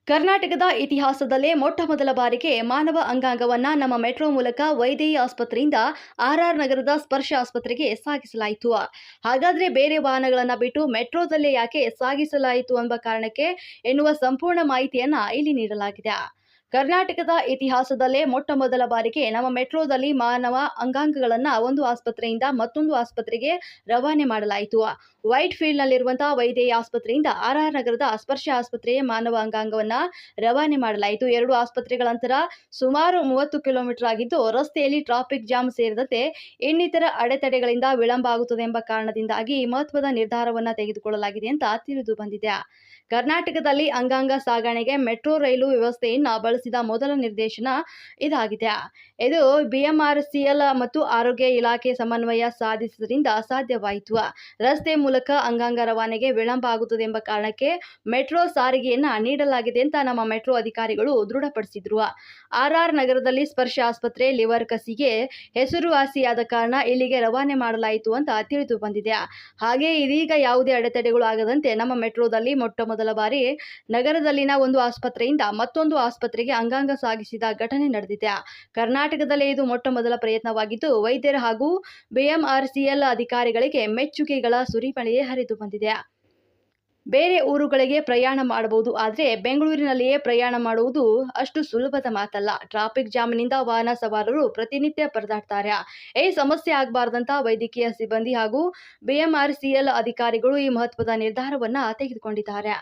ಕರ್ನಾಟಕದ ಇತಿಹಾಸದಲ್ಲೇ ಮೊಟ್ಟಮೊದಲ ಬಾರಿಗೆ ಮಾನವ ಅಂಗಾಂಗವನ್ನ ನಮ್ಮ ಮೆಟ್ರೋ ಮೂಲಕ ವೈದೇಹಿ ಆಸ್ಪತ್ರೆಯಿಂದ ಆರ್ಆರ್ ನಗರದ ಸ್ಪರ್ಶ ಆಸ್ಪತ್ರೆಗೆ ಸಾಗಿಸಲಾಯಿತು. ಹಾಗಾದ್ರೆ ಬೇರೆ ವಾಹನಗಳನ್ನ ಬಿಟ್ಟು ಮೆಟ್ರೋದಲ್ಲೇ ಯಾಕೆ ಸಾಗಿಸಲಾಯಿತು ಎಂಬ ಕಾರಣಕ್ಕೆ ಎನ್ನುವ ಸಂಪೂರ್ಣ ಮಾಹಿತಿಯನ್ನ ಇಲ್ಲಿ ನೀಡಲಾಗಿದೆ. ಕರ್ನಾಟಕದ ಇತಿಹಾಸದಲ್ಲೇ ಮೊಟ್ಟಮೊದಲ ಬಾರಿಗೆ ನಮ್ಮ ಮೆಟ್ರೋದಲ್ಲಿ ಮಾನವ ಅಂಗಾಂಗಗಳನ್ನು ಒಂದು ಆಸ್ಪತ್ರೆಯಿಂದ ಮತ್ತೊಂದು ಆಸ್ಪತ್ರೆಗೆ ರವಾನೆ ಮಾಡಲಾಯಿತು. ವೈಟ್ ಫೀಲ್ಡ್ನಲ್ಲಿರುವಂತಹ ವೈದೇಹಿ ಆಸ್ಪತ್ರೆಯಿಂದ ಆರ್ಆರ್ ನಗರದ ಸ್ಪರ್ಶ ಆಸ್ಪತ್ರೆಗೆ ಮಾನವ ಅಂಗಾಂಗವನ್ನು ರವಾನೆ ಮಾಡಲಾಯಿತು. ಎರಡು ಆಸ್ಪತ್ರೆಗಳ ಅಂತರ ಸುಮಾರು 30 ಕಿಲೋಮೀಟರ್ ಆಗಿದ್ದು, ರಸ್ತೆಯಲ್ಲಿ ಟ್ರಾಫಿಕ್ ಜಾಮ್ ಸೇರಿದಂತೆ ಇನ್ನಿತರ ಅಡೆತಡೆಗಳಿಂದ ವಿಳಂಬ ಆಗುತ್ತದೆ ಎಂಬ ಕಾರಣದಿಂದಾಗಿ ಈ ಮಹತ್ವದ ನಿರ್ಧಾರವನ್ನು ತೆಗೆದುಕೊಳ್ಳಲಾಗಿದೆ ಅಂತ ತಿಳಿದು ಬಂದಿದೆ. ಕರ್ನಾಟಕದಲ್ಲಿ ಅಂಗಾಂಗ ಸಾಗಣೆಗೆ ಮೆಟ್ರೋ ರೈಲು ವ್ಯವಸ್ಥೆಯನ್ನು ಬಳಸಿದ ಮೊದಲ ನಿರ್ದೇಶನ ಇದಾಗಿದೆ. ಇದು ಬಿಎಂಆರ್ಸಿಎಲ್ ಮತ್ತು ಆರೋಗ್ಯ ಇಲಾಖೆ ಸಮನ್ವಯ ಸಾಧಿಸುವುದರಿಂದ ಸಾಧ್ಯವಾಯಿತು. ರಸ್ತೆ ಮೂಲಕ ಅಂಗಾಂಗ ರವಾನೆಗೆ ವಿಳಂಬ ಆಗುತ್ತದೆ ಎಂಬ ಕಾರಣಕ್ಕೆ ಮೆಟ್ರೋ ಸಾರಿಗೆಯನ್ನ ನೀಡಲಾಗಿದೆ ಅಂತ ನಮ್ಮ ಮೆಟ್ರೋ ಅಧಿಕಾರಿಗಳು ದೃಢಪಡಿಸಿದ್ರು. ಆರ್ಆರ್ ನಗರದಲ್ಲಿ ಸ್ಪರ್ಶ ಆಸ್ಪತ್ರೆ ಲಿವರ್ ಕಸಿಗೆ ಹೆಸರುವಾಸಿಯಾದ ಕಾರಣ ಇಲ್ಲಿಗೆ ರವಾನೆ ಮಾಡಲಾಯಿತು ಅಂತ ತಿಳಿದು ಬಂದಿದೆ. ಹಾಗೆ ಇದೀಗ ಯಾವುದೇ ಅಡೆತಡೆಗಳು ಆಗದಂತೆ ನಮ್ಮ ಮೆಟ್ರೋದಲ್ಲಿ ಮೊಟ್ಟಮೊದಲ ಬಾರಿ ನಗರದಲ್ಲಿನ ಒಂದು ಆಸ್ಪತ್ರೆಯಿಂದ ಮತ್ತೊಂದು ಆಸ್ಪತ್ರೆಗೆ ಅಂಗಾಂಗ ಸಾಗಿಸಿದ ಘಟನೆ ನಡೆದಿದೆ. ಕರ್ನಾಟಕದಲ್ಲೇ ಇದು ಮೊಟ್ಟಮೊದಲ ಪ್ರಯತ್ನವಾಗಿದ್ದು, ವೈದ್ಯರ ಹಾಗೂ ಬಿಎಂಆರ್ಸಿಎಲ್ ಅಧಿಕಾರಿಗಳಿಗೆ ಮೆಚ್ಚುಗೆಗಳ ಸುರಿಮಳೆಯೇ ಹರಿದು ಬಂದಿದೆ. ಬೇರೆ ಊರುಗಳಿಗೆ ಪ್ರಯಾಣ ಮಾಡಬಹುದು, ಆದರೆ ಬೆಂಗಳೂರಿನಲ್ಲಿಯೇ ಪ್ರಯಾಣ ಮಾಡುವುದು ಅಷ್ಟು ಸುಲಭದ ಮಾತಲ್ಲ. ಟ್ರಾಫಿಕ್ ಜಾಮ್ನಿಂದ ವಾಹನ ಸವಾರರು ಪ್ರತಿನಿತ್ಯ ಪರದಾಡ್ತಾರೆ. ಈ ಸಮಸ್ಯೆ ಆಗಬಾರ್ದಂತ ವೈದ್ಯಕೀಯ ಸಿಬ್ಬಂದಿ ಹಾಗೂ ಬಿಎಂಆರ್ಸಿಎಲ್ ಅಧಿಕಾರಿಗಳು ಈ ಮಹತ್ವದ ನಿರ್ಧಾರವನ್ನು ತೆಗೆದುಕೊಂಡಿದ್ದಾರೆ.